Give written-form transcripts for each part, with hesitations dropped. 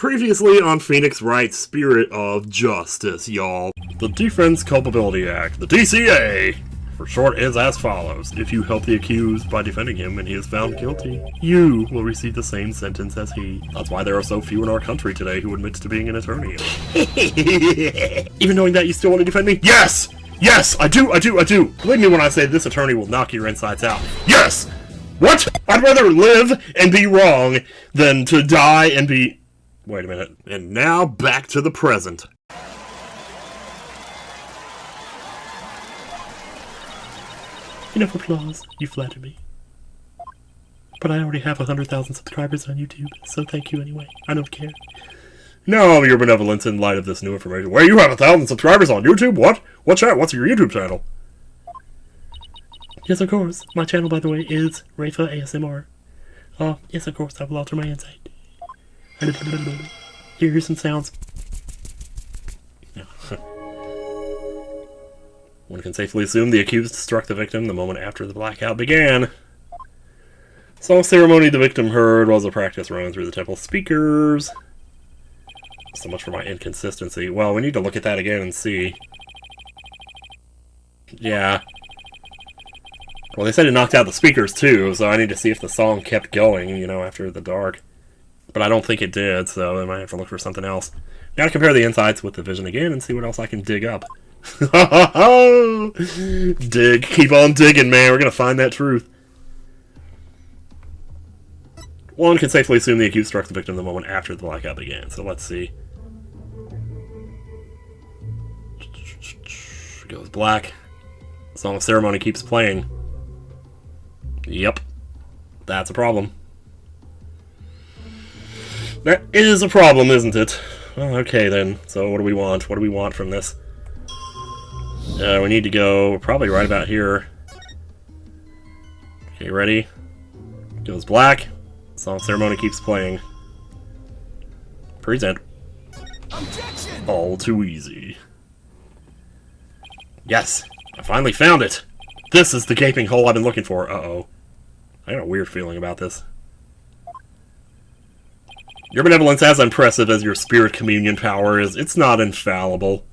Previously on Phoenix Wright's Spirit of Justice, y'all. The Defense Culpability Act, the DCA, for short, is as follows. If you help the accused by defending him and he is found guilty, you will receive the same sentence as he. That's why there are so few in our country today who admit to being an attorney. Even knowing that, you still want to defend me? Yes! Yes, I do! Believe me when I say this attorney will knock your insides out. Yes! What? I'd rather live and be wrong than to die and be... Wait a minute. And now back to the present. Enough applause. You flatter me. But I already have 100,000 subscribers on YouTube, so thank you anyway. I don't care. No, your benevolence in light of this new information. Where you have 1,000 subscribers on YouTube? What? What's that? What's your YouTube channel? Yes, of course. My channel, by the way, is Rafa ASMR. Yes, of course. I will alter my insight. Here's some sounds. One can safely assume the accused struck the victim the moment after the blackout began. Song ceremony the victim heard was a practice run through the temple speakers. So much for my inconsistency. Well, we need to look at that again and see. Yeah. Well, they said it knocked out the speakers too, so I need to see if the song kept going, you know, after the dark. But I don't think it did, so I might have to look for something else. Gotta compare the insights with the vision again and see what else I can dig up. Dig. Keep on digging, man. We're gonna find that truth. One can safely assume the accused struck the victim the moment after the blackout began. So let's see. Goes black. Song of ceremony keeps playing. Yep. That's a problem. That is a problem, isn't it? Well, okay then. So what do we want? What do we want from this? We need to go probably right about here. Okay, ready? Goes black. Song ceremony keeps playing. Present. Objection! All too easy. Yes! I finally found it! This is the gaping hole I've been looking for. Uh-oh. I got a weird feeling about this. Your benevolence, as impressive as your spirit communion power is, it's not infallible.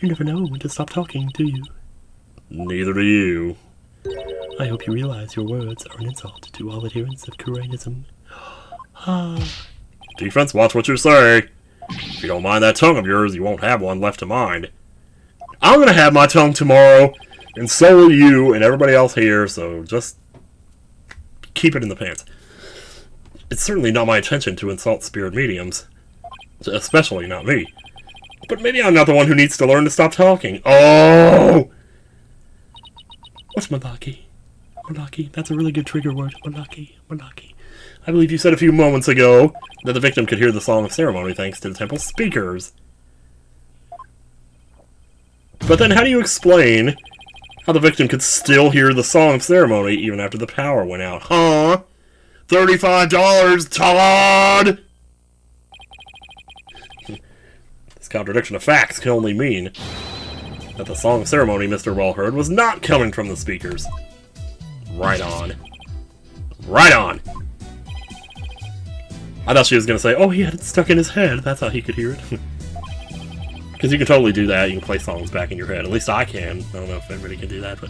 You never know when to stop talking, do you? Neither do you. I hope you realize your words are an insult to all adherents of Koreanism. Defense, watch what you say. If you don't mind that tongue of yours, you won't have one left to mind. I'm gonna have my tongue tomorrow, and so will you and everybody else here, so just keep it in the pants. It's certainly not my intention to insult spirit mediums. Especially not me. But maybe I'm not the one who needs to learn to stop talking. Oh! What's malaki? Malaki. That's a really good trigger word. Malaki. Malaki. I believe you said a few moments ago that the victim could hear the song of ceremony thanks to the temple speakers. But then how do you explain how the victim could still hear the song of ceremony even after the power went out? Huh? $35, Todd! This contradiction of facts can only mean that the song of ceremony Mr. Well heard was not coming from the speakers. Right on. Right on! I thought she was going to say, oh, he had it stuck in his head. That's how he could hear it. Because you can totally do that. You can play songs back in your head. At least I can. I don't know if anybody can do that, but...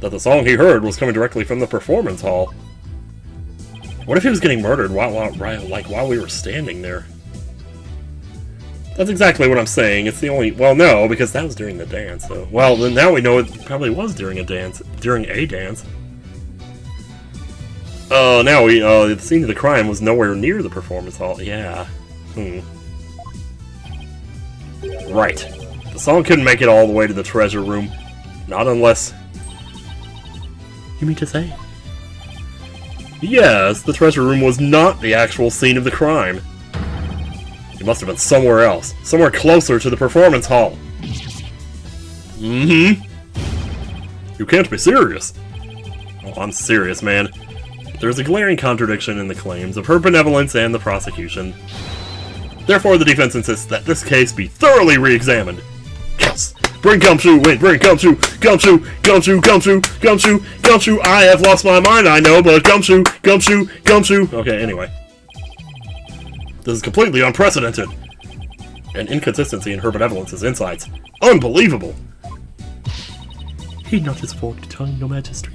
that the song he heard was coming directly from the performance hall. What if he was getting murdered while we were standing there? That's exactly what I'm saying. It's the only... well, no, because that was during the dance, so... well, then now we know it probably was during a dance. During a dance. Oh, now we... the scene of the crime was nowhere near the performance hall. Yeah. Right. The song couldn't make it all the way to the treasure room. Not unless... You mean to say? Yes, the treasure room was not the actual scene of the crime. It must have been somewhere else. Somewhere closer to the performance hall. You can't be serious. Oh, I'm serious, man. There's a glaring contradiction in the claims of her benevolence and the prosecution. Therefore, the defense insists that this case be thoroughly re-examined. Yes! Bring Gumshoe in! Bring Gumshoe! Gumshoe! Gumshoe! Gumshoe! Gumshoe! Gumshoe! I have lost my mind, I know, but Gumshoe! Gumshoe! Gumshoe! Okay, anyway. This is completely unprecedented. An inconsistency in her benevolence's insights. Unbelievable! Heed not his forked tongue, your majesty.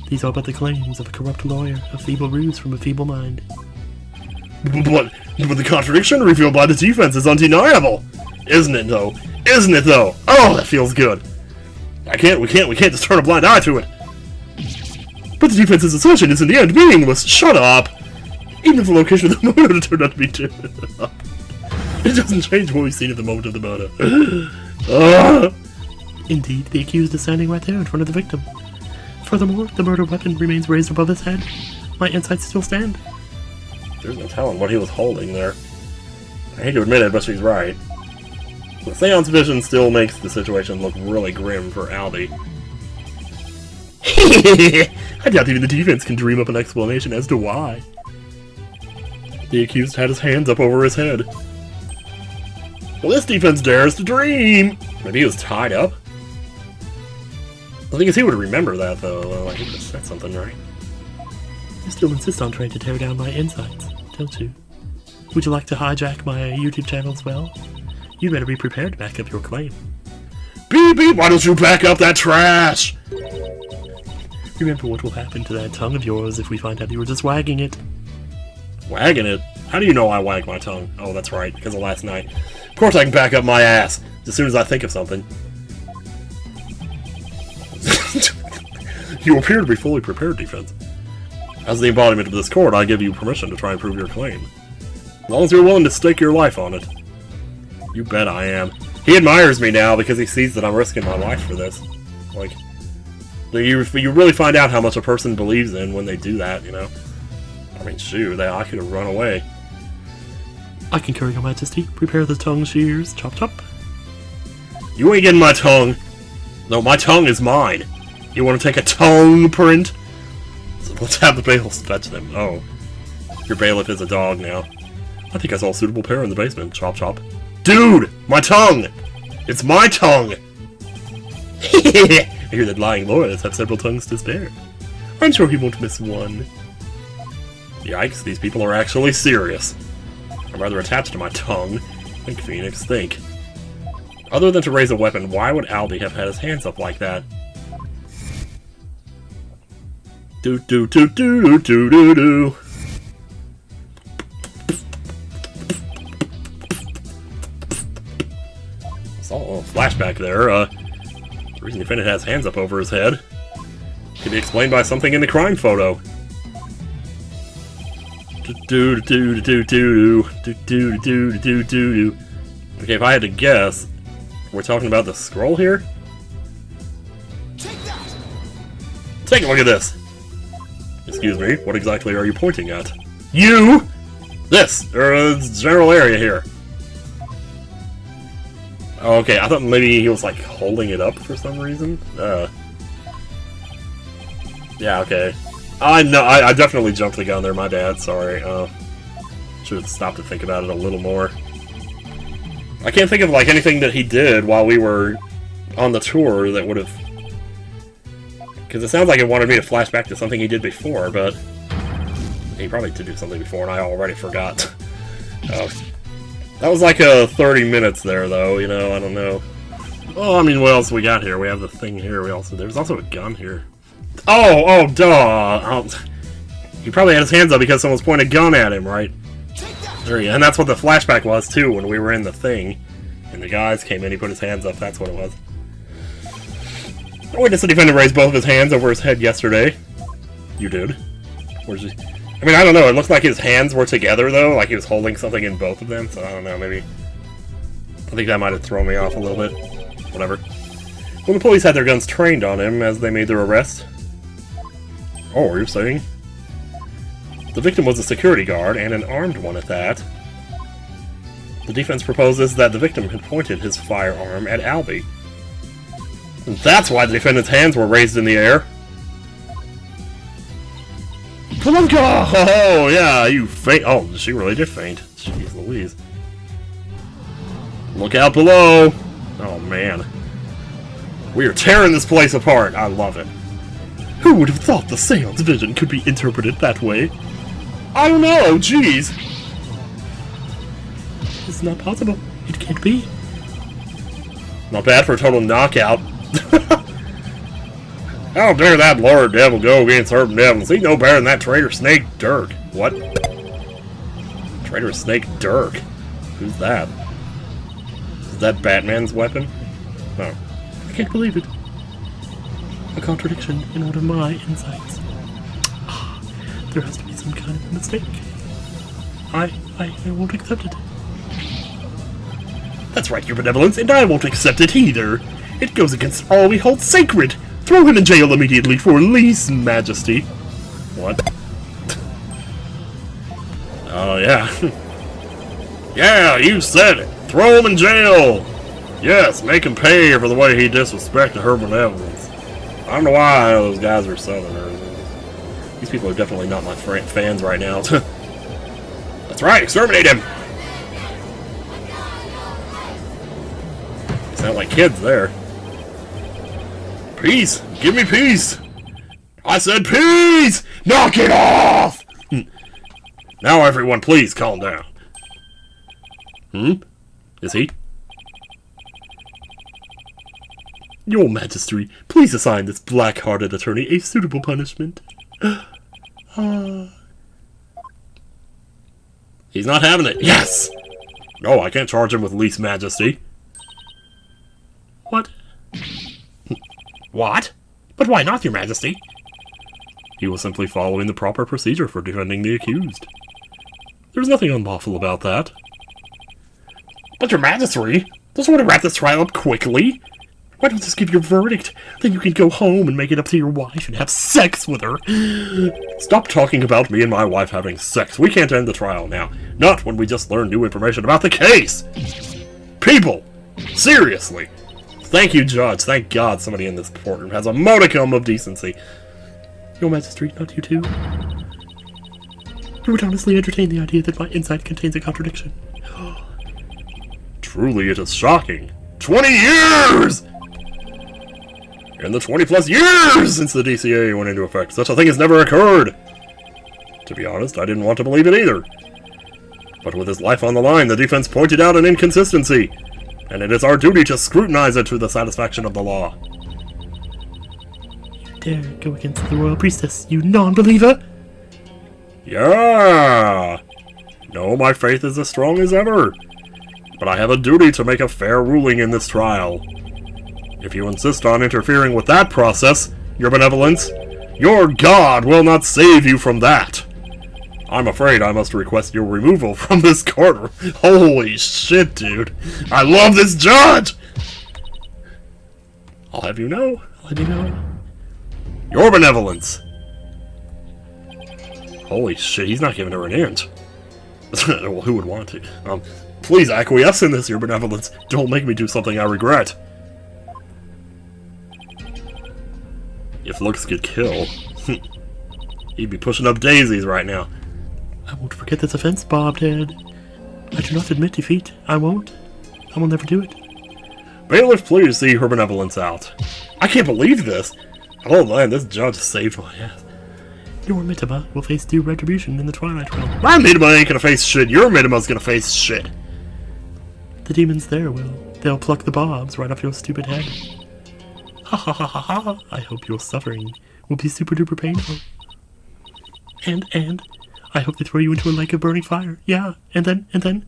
These are but the claims of a corrupt lawyer, a feeble ruse from a feeble mind. But the contradiction revealed by the defense is undeniable! Isn't it, though? Isn't it, though? Oh, that feels good! We can't just turn a blind eye to it! But the defense's assertion is in the end meaningless! Shut up! Even if the location of the murder turned out to be different. It doesn't change what we've seen at the moment of the murder. Indeed, the accused is standing right there in front of the victim. Furthermore, the murder weapon remains raised above his head. My insights still stand. There's no telling what he was holding there. I hate to admit it, but she's right. The Seance vision still makes the situation look really grim for Albie. I doubt even the defense can dream up an explanation as to why. The accused had his hands up over his head. Well, this defense dares to dream! Maybe he was tied up? The thing is, he would remember that, though. Like, he would have said something, right? You still insist on trying to tear down my insights, don't you? Would you like to hijack my YouTube channel as well? You better be prepared to back up your claim. Beep beep, why don't you back up that trash? Remember what will happen to that tongue of yours if we find out you were just wagging it. Wagging it? How do you know I wag my tongue? Oh, that's right, because of last night. Of course I can back up my ass, as soon as I think of something. You appear to be fully prepared, defense. As the embodiment of this court, I give you permission to try and prove your claim. As long as you're willing to stake your life on it. You bet I am. He admires me now because he sees that I'm risking my life for this. Like, you really find out how much a person believes in when they do that, you know? I mean, shoot, I could have run away. I concur, your majesty. Prepare the tongue shears. Chop chop. You ain't getting my tongue. No, my tongue is mine. You want to take a tongue print? So let's have the bailiffs fetch them. Oh. Your bailiff is a dog now. I think I saw a suitable pair in the basement. Chop chop. Dude! My tongue! It's my tongue! I hear that lying lawyers have several tongues to spare. I'm sure he won't miss one. Yikes, these people are actually serious. I'm rather attached to my tongue. Think, Phoenix, think. Other than to raise a weapon, why would Albie have had his hands up like that? Do do do do do do do. Saw a little flashback there. The reason the defendant has hands up over his head can be explained by something in the crime photo. Do do do do do do do do do do. Okay, if I had to guess, we're talking about the scroll here. Take a look at this. Excuse me, what exactly are you pointing at? You! This, or general area here. Oh, okay, I thought maybe he was like holding it up for some reason. Yeah, okay. I know, I definitely jumped the gun there, my bad, sorry. Should have stopped to think about it a little more. I can't think of like anything that he did while we were on the tour that would have... Because it sounds like it wanted me to flash back to something he did before, but... He probably did do something before and I already forgot. That was like 30 minutes there, though, you know, I don't know. Oh, I mean, what else we got here? We have the thing here, there's also a gun here. Oh, duh! He probably had his hands up because someone's pointing a gun at him, right? There he is. And that's what the flashback was, too, when we were in the thing. And the guys came in, he put his hands up, that's what it was. I witnessed the defendant raise both of his hands over his head yesterday. You did. Where's he? I mean, I don't know, it looked like his hands were together, though, like he was holding something in both of them, so I don't know, maybe... I think that might have thrown me off a little bit. Whatever. When the police had their guns trained on him as they made their arrest... Oh, are you saying? The victim was a security guard, and an armed one at that. The defense proposes that the victim had pointed his firearm at Albie. And that's why the defendant's hands were raised in the air. Oh, yeah, you faint. Oh, she really did faint. Jeez Louise. Look out below. Oh, man. We are tearing this place apart. I love it. Who would have thought the Seance vision could be interpreted that way? I don't know, jeez. This is not possible. It can't be. Not bad for a total knockout. How dare that Lord Devil go against Urban Devils? He's no better than that traitor Snake Dirk. What? Traitor Snake Dirk? Who's that? Is that Batman's weapon? Oh. I can't believe it. A contradiction in one of my insights. There has to be some kind of mistake. I won't accept it. That's right, your benevolence, and I won't accept it either. It goes against all we hold sacred. Throw him in jail immediately for lese majesty. What? Oh, yeah. Yeah, you said it. Throw him in jail. Yes, make him pay for the way he disrespected her benevolence. I don't know why those guys are Southerners. These people are definitely not my fans right now. That's right, exterminate him! They sound like kids there. Peace! Give me peace! I said peace! Knock it off! Now everyone please calm down. Is he? Your Majesty, please assign this black-hearted attorney a suitable punishment. He's not having it. Yes! No, I can't charge him with lese majesty. What? What? But why not, your majesty? He was simply following the proper procedure for defending the accused. There's nothing unlawful about that. But your majesty, just want to wrap this trial up quickly. Why don't you just give your verdict? Then you can go home and make it up to your wife and have sex with her. Stop talking about me and my wife having sex. We can't end the trial now. Not when we just learned new information about the case. People! Seriously! Thank you, Judge. Thank God somebody in this courtroom has a modicum of decency. Your Majesty, not you too. You would honestly entertain the idea that my insight contains a contradiction. Truly, it is shocking. 20 years! In the 20-plus years since the DCA went into effect, such a thing has never occurred. To be honest, I didn't want to believe it either. But with his life on the line, the defense pointed out an inconsistency, and it is our duty to scrutinize it to the satisfaction of the law. You dare go against the royal priestess, you non-believer? Yeah! No, my faith is as strong as ever. But I have a duty to make a fair ruling in this trial. If you insist on interfering with that process, your benevolence, your God will not save you from that. I'm afraid I must request your removal from this courtroom. Holy shit, dude. I love this judge! I'll have you know. Your benevolence. Holy shit, he's not giving her an inch. Well, who would want to? Please acquiesce in this, your benevolence. Don't make me do something I regret. If looks could kill, he'd be pushing up daisies right now. I won't forget this offense, Bobhead. I do not admit defeat. I won't. I will never do it. Bailiff, please see her benevolence out. I can't believe this. Oh man, this judge saved my ass. Your Mittima will face due retribution in the Twilight Realm. My Mittima ain't gonna face shit. Your Mittima's gonna face shit. The demons there will. They'll pluck the bobs right off your stupid head. Ha ha ha ha ha. I hope your suffering will be super duper painful. And, I hope they throw you into a lake of burning fire. Yeah, and then...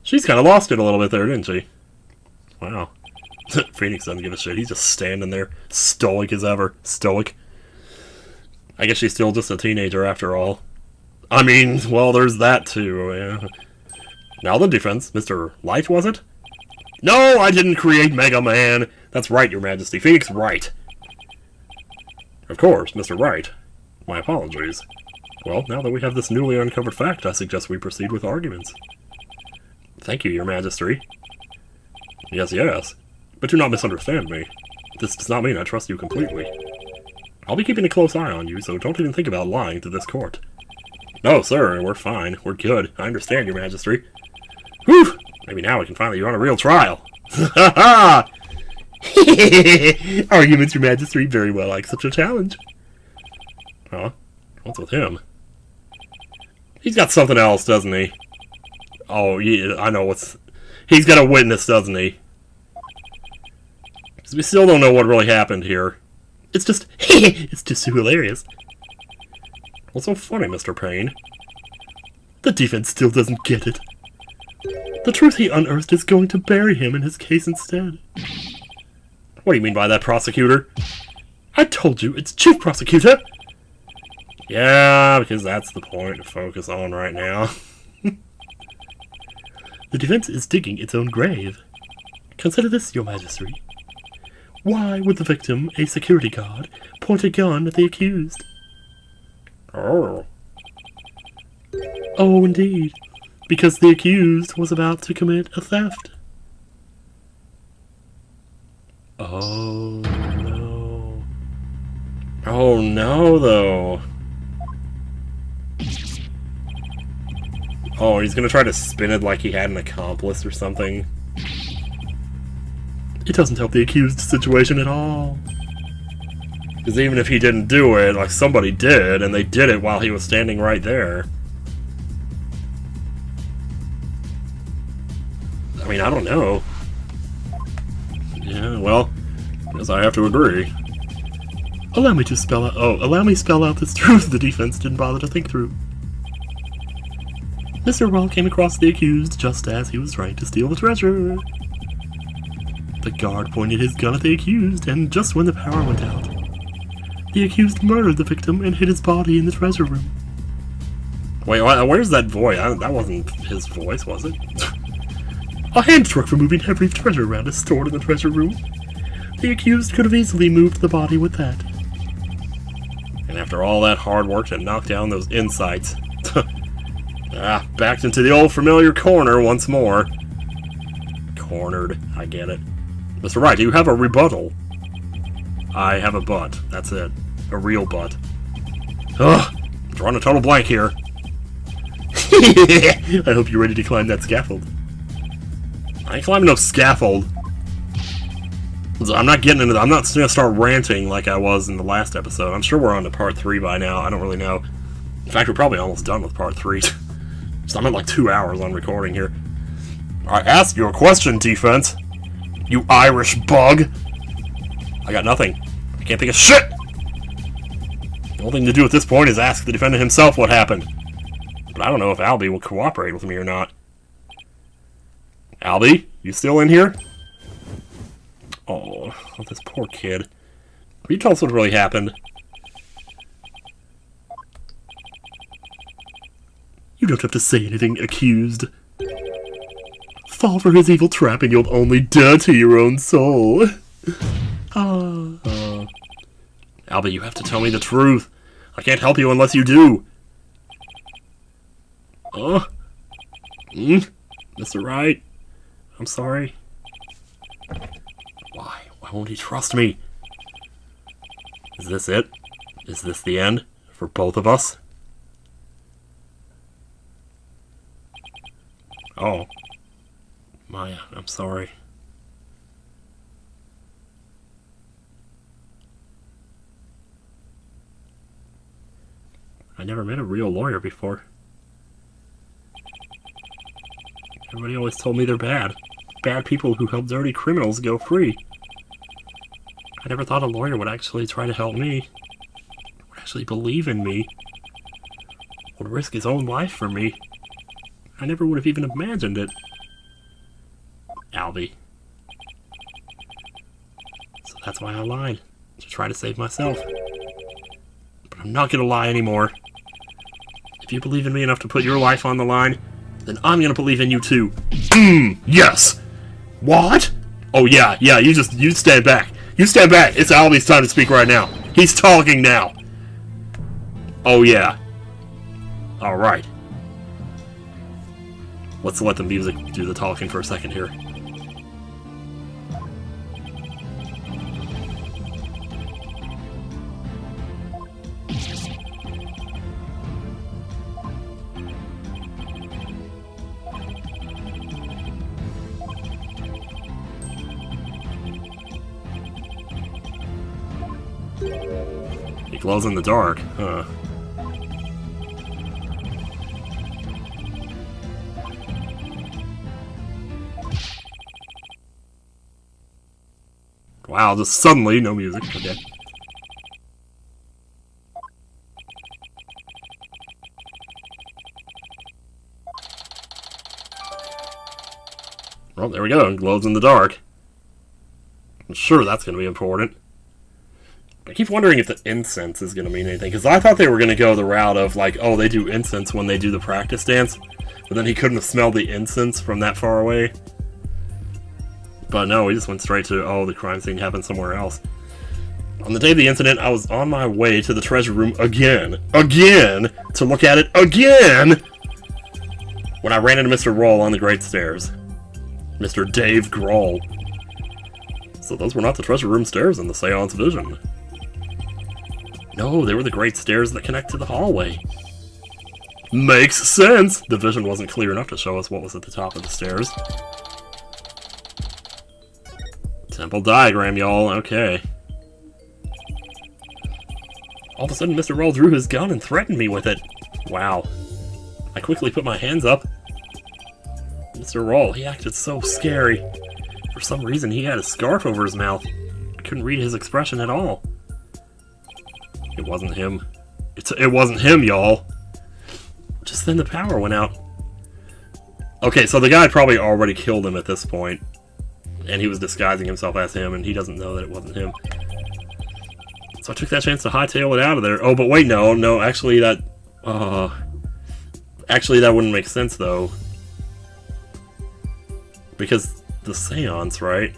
She's kind of lost it a little bit there, didn't she? Wow. Phoenix doesn't give a shit. He's just standing there, stoic as ever. Stoic. I guess she's still just a teenager after all. I mean, well, there's that too, yeah. Now the defense. Mr. Light, was it? No, I didn't create Mega Man. That's right, your majesty. Phoenix Wright. Of course, Mr. Wright. My apologies. Well, now that we have this newly uncovered fact, I suggest we proceed with arguments. Thank you, your majesty. Yes, yes. But do not misunderstand me. This does not mean I trust you completely. I'll be keeping a close eye on you, so don't even think about lying to this court. No, sir, we're fine. We're good. I understand, your majesty. Whew! Maybe now we can finally run a real trial. Ha ha! Arguments, your majesty. Very well, I accept your challenge. Huh? What's with him? He's got something else, doesn't he? Oh, yeah, I know what's... He's got a witness, doesn't he? Because we still don't know what really happened here. It's just... it's just too hilarious. What's so funny, Mr. Payne? The defense still doesn't get it. The truth he unearthed is going to bury him in his case instead. What do you mean by that, prosecutor? I told you, it's Chief Prosecutor! Yeah, because that's the point to focus on right now. The defense is digging its own grave. Consider this, your majesty. Why would the victim, a security guard, point a gun at the accused? Oh. Oh, indeed. Because the accused was about to commit a theft. Oh, no. Oh, no, though. Oh, he's gonna try to spin it like he had an accomplice or something. It doesn't help the accused situation at all. Because even if he didn't do it, like, somebody did, and they did it while he was standing right there. I mean, I don't know. Yeah, well, I guess I have to agree. Allow me to spell out... Oh, allow me to spell out this truth the defense didn't bother to think through. Mr. Wall came across the accused just as he was trying to steal the treasure. The guard pointed his gun at the accused, and just when the power went out, the accused murdered the victim and hid his body in the treasure room. Wait, where's that voice? That wasn't his voice, was it? A hand truck for moving heavy treasure around is stored in the treasure room. The accused could have easily moved the body with that. And after all that hard work to knock down those insights, backed into the old familiar corner once more. Cornered, I get it. Mr. Wright, do you have a rebuttal? I have a butt, that's it. A real butt. Ugh, drawing a total blank here. I hope you're ready to climb that scaffold. I ain't climbing no scaffold. I'm not getting into that. I'm not gonna start ranting like I was in the last episode. I'm sure we're on to part 3 by now. I don't really know. In fact, we're probably almost done with part 3. So I'm at like 2 hours on recording here. I asked you a question, defense. You Irish bug. I got nothing. I can't think of shit! The only thing to do at this point is ask the defendant himself what happened. But I don't know if Albie will cooperate with me or not. Albie, you still in here? Oh, this poor kid. Will you tell us what really happened? You don't have to say anything, accused. Fall for his evil trap and you'll only dirty your own soul. Albie, you have to tell me the truth. I can't help you unless you do. Mr. Wright, I'm sorry. Why? Why won't he trust me? Is this it? Is this the end? For both of us? Oh. Maya, I'm sorry. I never met a real lawyer before. Everybody always told me they're bad. Bad people who help dirty criminals go free. I never thought a lawyer would actually try to help me. Would actually believe in me. Would risk his own life for me. I never would have even imagined it. Albie. So that's why I lied. To try to save myself. But I'm not gonna lie anymore. If you believe in me enough to put your life on the line, then I'm gonna believe in you too. Yes! What? Oh yeah, you stand back. You stand back! It's Albie's time to speak right now. He's talking now! Oh yeah. Alright. Let's let the music do the talking for a second here. He glows in the dark, huh? Wow, just suddenly, no music. Okay. Well, there we go. It glows in the dark. I'm sure that's going to be important. I keep wondering if the incense is going to mean anything, because I thought they were going to go the route of, like, oh, they do incense when they do the practice dance, but then he couldn't have smelled the incense from that far away. But no, we just went straight to, oh, the crime scene happened somewhere else. On the day of the incident, I was on my way to the treasure room again, to look at it again, when I ran into Mr. Roll on the Great Stairs. Mr. Dave Grohl. So those were not the treasure room stairs in the Seance vision. No, they were the Great Stairs that connect to the hallway. Makes sense! The vision wasn't clear enough to show us what was at the top of the stairs. Temple diagram, y'all. Okay. All of a sudden, Mr. Roll drew his gun and threatened me with it. Wow. I quickly put my hands up. Mr. Roll, he acted so scary. For some reason, he had a scarf over his mouth. I couldn't read his expression at all. It wasn't him. It wasn't him, y'all. Just then the power went out. Okay, so the guy probably already killed him at this point. And he was disguising himself as him, and he doesn't know that it wasn't him. So I took that chance to hightail it out of there. Oh, but wait, no, actually that wouldn't make sense, though. Because the seance, right,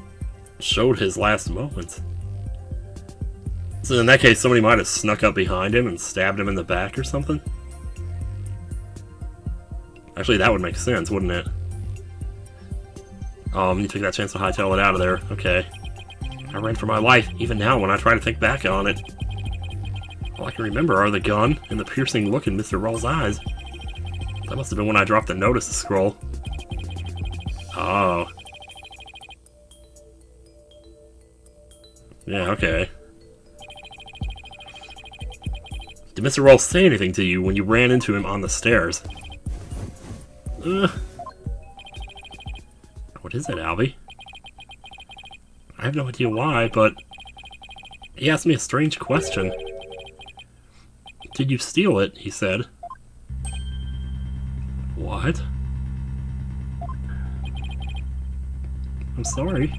showed his last moments. So in that case, somebody might have snuck up behind him and stabbed him in the back or something? Actually, that would make sense, wouldn't it? You took that chance to hightail it out of there. Okay. I ran for my life, even now when I try to think back on it. All I can remember are the gun and the piercing look in Mr. Roll's eyes. That must have been when I dropped the notice to scroll. Oh. Yeah, okay. Did Mr. Roll say anything to you when you ran into him on the stairs? What is it, Albie? I have no idea why, but he asked me a strange question. Did you steal it? He said. What? I'm sorry.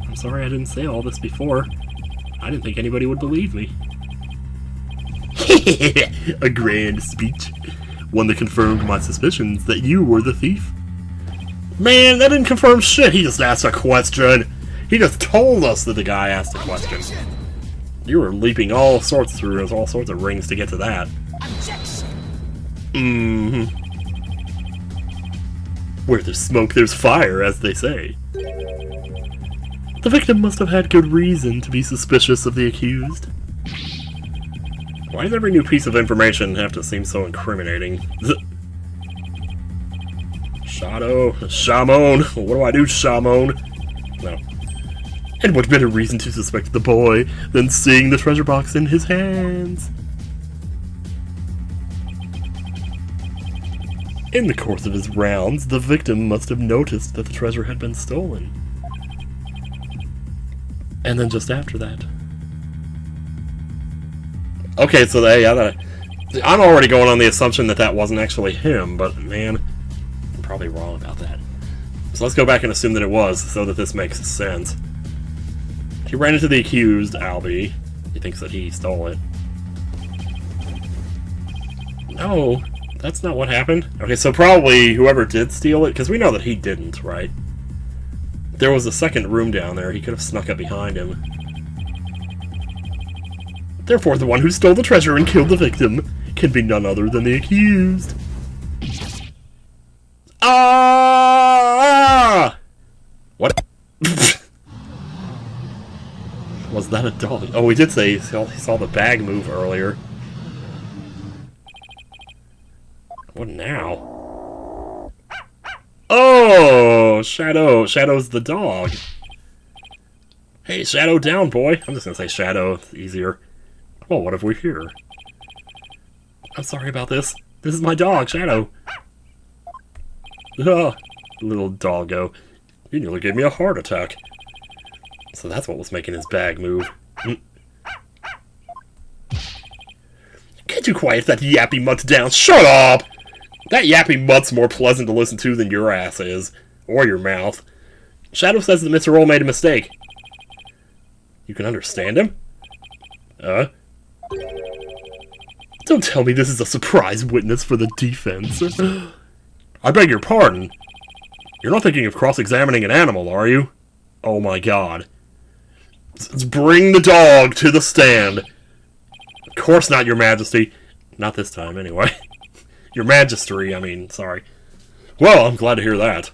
I'm sorry I didn't say all this before. I didn't think anybody would believe me. A grand speech. One that confirmed my suspicions that you were the thief. Man, that didn't confirm shit. He just asked a question. He just told us that the guy asked a question. You were leaping all sorts through all sorts of rings to get to that. Mm-hmm. Where there's smoke, there's fire, as they say. The victim must have had good reason to be suspicious of the accused. Why does every new piece of information have to seem so incriminating? Shamon. What do I do, Shamon? No. And what better reason to suspect the boy than seeing the treasure box in his hands? In the course of his rounds, the victim must have noticed that the treasure had been stolen. And then just after that. Okay, so I'm already going on the assumption that that wasn't actually him, but man, I'm probably wrong about that. So let's go back and assume that it was, so that this makes sense. He ran into the accused, Albie. He thinks that he stole it. No, that's not what happened. Okay, so probably whoever did steal it, because we know that he didn't, right? There was a second room down there. He could have snuck up behind him. Therefore, the one who stole the treasure and killed the victim can be none other than the accused. Ah! What? Was that a dog? Oh, we did say he saw the bag move earlier. What now? Oh! Shadow. Shadow's the dog. Hey, Shadow down, boy. I'm just gonna say Shadow. It's easier. Well, what have we here? I'm sorry about this. This is my dog, Shadow. Little doggo. You nearly gave me a heart attack. So that's what was making his bag move. Can't you quiet that yappy mutt down? Shut up! That yappy mutt's more pleasant to listen to than your ass is. Or your mouth. Shadow says that Mr. Roll made a mistake. You can understand him? Don't tell me this is a surprise witness for the defense. I beg your pardon. You're not thinking of cross-examining an animal, are you? Oh my god. Let's bring the dog to the stand. Of course not, Your Majesty. Not this time, anyway. Your Majesty, I mean, sorry. Well, I'm glad to hear that.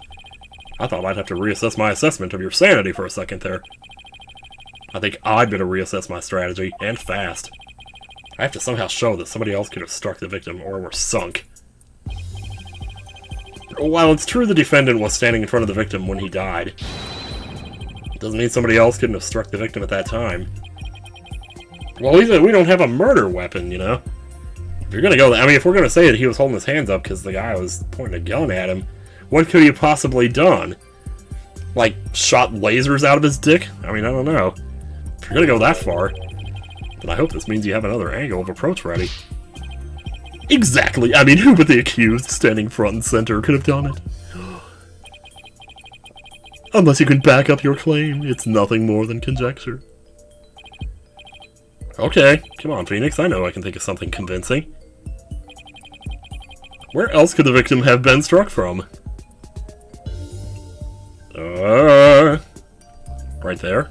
I thought I'd have to reassess my assessment of your sanity for a second there. I think I'd better reassess my strategy, and fast. I have to somehow show that somebody else could have struck the victim, or were sunk. While it's true the defendant was standing in front of the victim when he died, it doesn't mean somebody else couldn't have struck the victim at that time. Well, we don't have a murder weapon, you know? If you're gonna go, I mean, if we're gonna say that he was holding his hands up because the guy was pointing a gun at him, what could he have possibly done? Like, shot lasers out of his dick? I mean, I don't know. If you're gonna go that far, then I hope this means you have another angle of approach ready. Exactly! I mean, who but the accused, standing front and center, could have done it? Unless you can back up your claim, it's nothing more than conjecture. Okay, come on, Phoenix, I know I can think of something convincing. Where else could the victim have been struck from? Right there?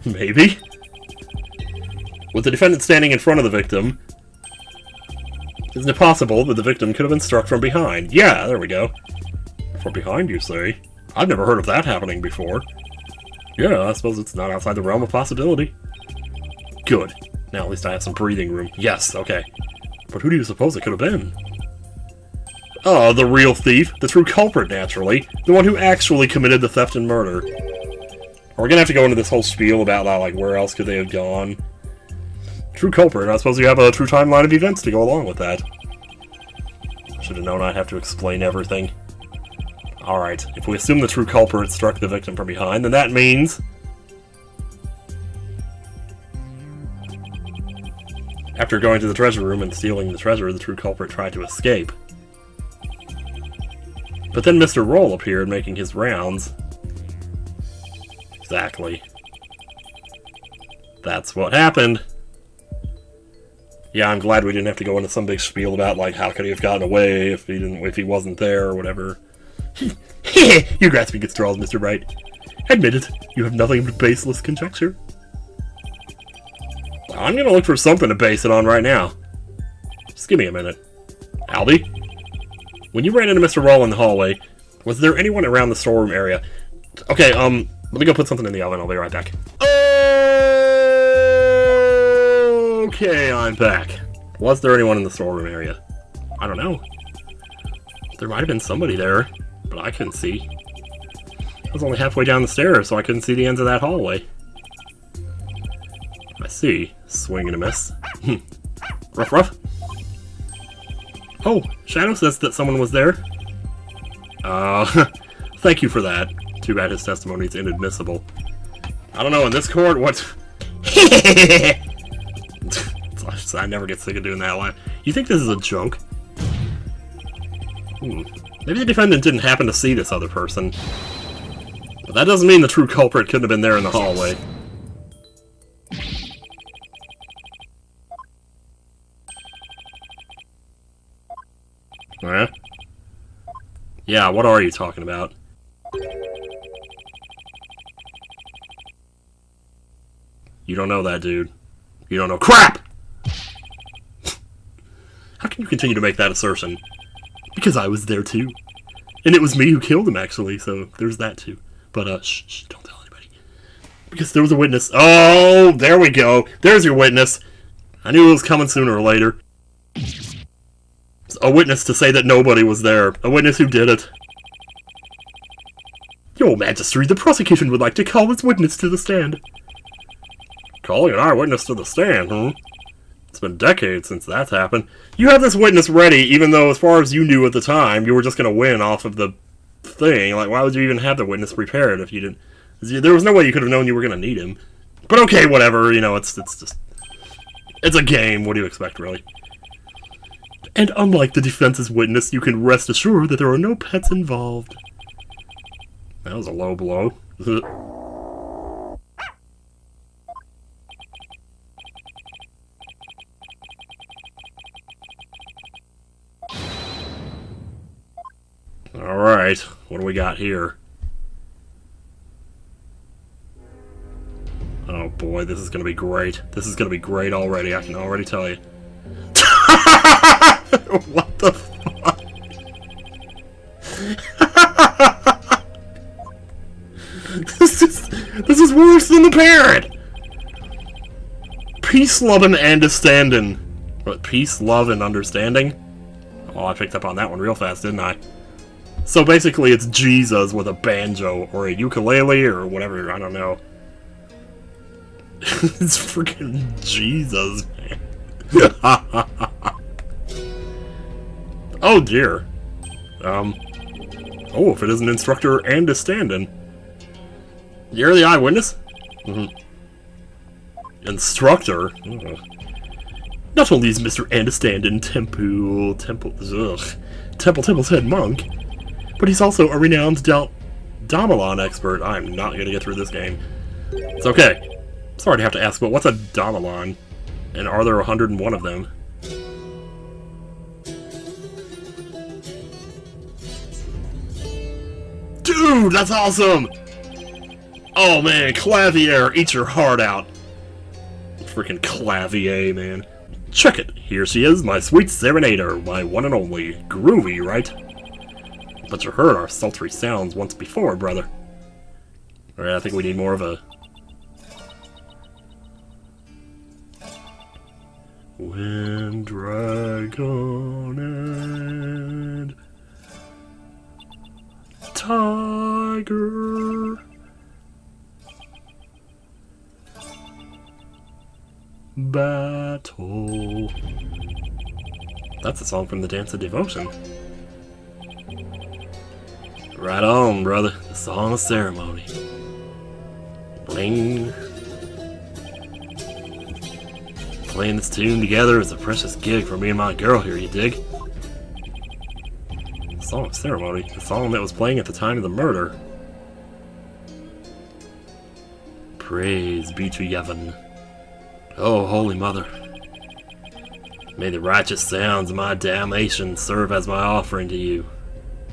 Maybe? With the defendant standing in front of the victim, isn't it possible that the victim could have been struck from behind? Yeah, there we go. From behind, you say? I've never heard of that happening before. Yeah, I suppose it's not outside the realm of possibility. Good. Now at least I have some breathing room. Yes, okay. But who do you suppose it could have been? Oh, the real thief. The true culprit, naturally. The one who actually committed the theft and murder. We're gonna have to go into this whole spiel about, like, where else could they have gone. True culprit. I suppose you have a true timeline of events to go along with that. Should have known I'd have to explain everything. Alright, if we assume the true culprit struck the victim from behind, then that means... after going to the treasure room and stealing the treasure, the true culprit tried to escape. But then Mr. Roll appeared, making his rounds. Exactly. That's what happened. Yeah, I'm glad we didn't have to go into some big spiel about, like, how could he have gotten away if he wasn't there or whatever. You're grasping at straws, Mr. Wright. Admit it, you have nothing but baseless conjecture. I'm gonna look for something to base it on right now. Just give me a minute. Albie? When you ran into Mr. Roll in the hallway, was there anyone around the storeroom area? Okay, let me go put something in the oven, I'll be right back. Okay, I'm back. Was there anyone in the storeroom area? I don't know. There might have been somebody there, but I couldn't see. I was only halfway down the stairs, so I couldn't see the ends of that hallway. I see. Swing and a miss. Ruff, ruff. Oh, Shadow says that someone was there. Thank you for that. Too bad his testimony is inadmissible. I don't know, in this court, what... I never get sick of doing that line. You think this is a joke? Maybe the defendant didn't happen to see this other person. But that doesn't mean the true culprit couldn't have been there in the hallway. Huh? Yeah, what are you talking about? You don't know that, dude. You don't know crap! How can you continue to make that assertion? Because I was there too. And it was me who killed him, actually, so there's that too. But, shh, don't tell anybody. Because there was a witness. Oh, there we go. There's your witness. I knew it was coming sooner or later. A witness to say that nobody was there. A witness who did it. Your Majesty, the prosecution would like to call its witness to the stand. Calling an eyewitness to the stand, huh? It's been decades since that's happened. You have this witness ready, even though, as far as you knew at the time, you were just going to win off of the thing. Like, why would you even have the witness prepared if you didn't... There was no way you could have known you were going to need him. But okay, whatever, you know, it's just... It's a game, what do you expect, really? And unlike the defense's witness, you can rest assured that there are no pets involved. That was a low blow. Alright, what do we got here? Oh boy, this is gonna be great. This is gonna be great already, I can already tell you. What the fuck? This is worse than the parrot! Peace, love, and understanding. What, peace, love, and understanding? Oh, I picked up on that one real fast, didn't I? So basically it's Jesus with a banjo, or a ukulele, or whatever, I don't know. It's freaking Jesus, man. Oh dear. Oh, if it is an instructor and a stand-in. You're the eyewitness? Mm-hmm. Instructor? Oh. Not only is Mr. Andestandin Temple's head monk, but he's also a renowned Damalon expert. I'm not gonna get through this game. It's okay. Sorry to have to ask, but what's a Damalon? And are there 101 of them? Dude, that's awesome! Oh man, Clavier, eat your heart out. Freaking Clavier, man. Check it, here she is, my sweet serenader, my one and only. Groovy, right? But you heard our sultry sounds once before, brother. Alright, I think we need more of a... Wind Dragon and... Tiger... Battle... That's a song from the Dance of Devotion. Right on, brother. The Song of Ceremony. Bling. Playing this tune together is a precious gig for me and my girl here, you dig? The Song of Ceremony? The song that was playing at the time of the murder. Praise be to Yevon. Oh, Holy Mother. May the righteous sounds of my Dalmatian serve as my offering to you.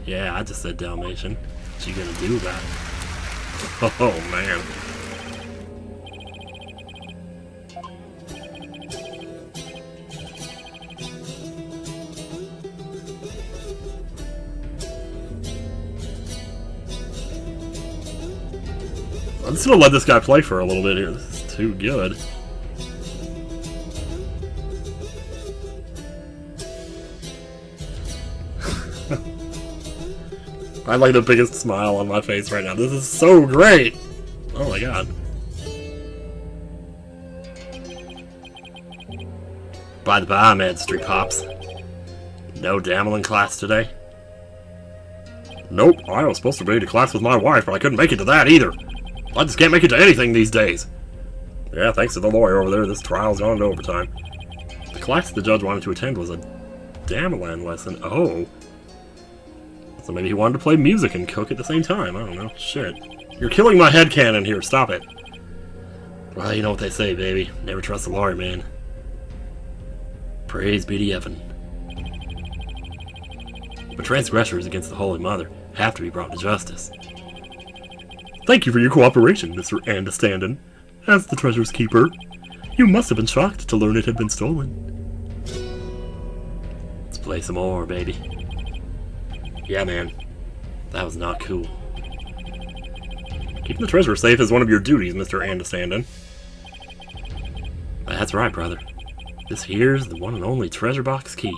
Yeah, I just said Dalmatian. What you gonna do about it? Oh, man. I'm just gonna let this guy play for a little bit here. This is too good. I have like the biggest smile on my face right now. This is so great! Oh my god. By the by, Mad Street Pops. No Damelin class today? Nope, I was supposed to be to class with my wife, but I couldn't make it to that either. I just can't make it to anything these days. Yeah, thanks to the lawyer over there, this trial's gone into overtime. The class the judge wanted to attend was a Damelin lesson. Oh. So maybe he wanted to play music and cook at the same time. I don't know. Shit. You're killing my headcanon here. Stop it. Well, you know what they say, baby. Never trust a lawyer, man. Praise be to Yevon. But transgressors against the Holy Mother have to be brought to justice. Thank you for your cooperation, Mr. Andestandin. As the treasure's keeper, you must have been shocked to learn it had been stolen. Let's play some more, baby. Yeah, man. That was not cool. Keeping the treasure safe is one of your duties, Mr. Andestandin. That's right, brother. This here's the one and only treasure box key.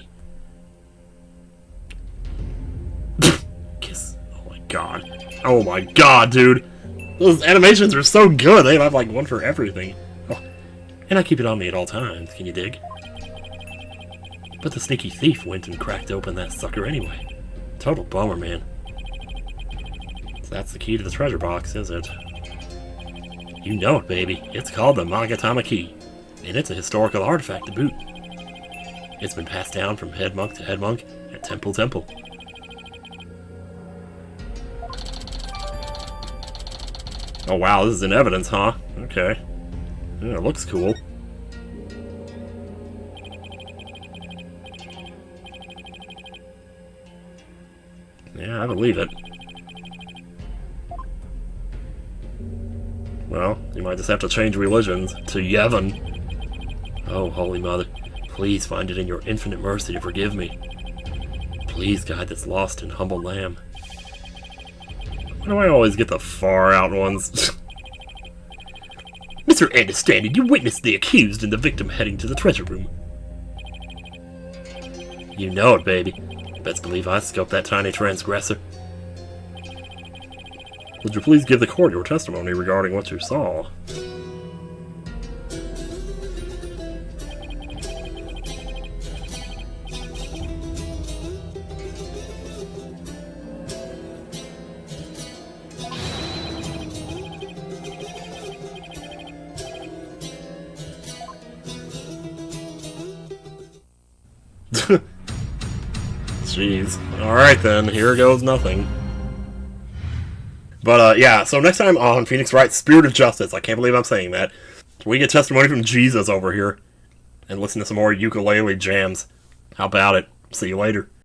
Kiss. Oh my god. Oh my god, dude. Those animations are so good. They have like one for everything. Oh. And I keep it on me at all times, can you dig? But the sneaky thief went and cracked open that sucker anyway. Total bummer, man. that's the key to the treasure box, is it? You know it, baby. It's called the Magatama Key, and it's a historical artifact to boot. It's been passed down from head monk to head monk at temple to temple. Oh wow, this is in evidence, huh? Okay. Yeah, it looks cool. Yeah, I believe it. Well, you might just have to change religions to Yevon. Oh, Holy Mother, please find it in your infinite mercy to forgive me. Please guide this lost and humble lamb. Why do I always get the far out ones? Mr. Understanding, you witnessed the accused and the victim heading to the treasure room. You know it, baby. Best believe I scoped that tiny transgressor. Would you please give the court your testimony regarding what you saw? Jeez. Alright then, here goes nothing. But, yeah, so next time on Phoenix Wright's Spirit of Justice, I can't believe I'm saying that, we get testimony from Jesus over here, and listen to some more ukulele jams. How about it? See you later.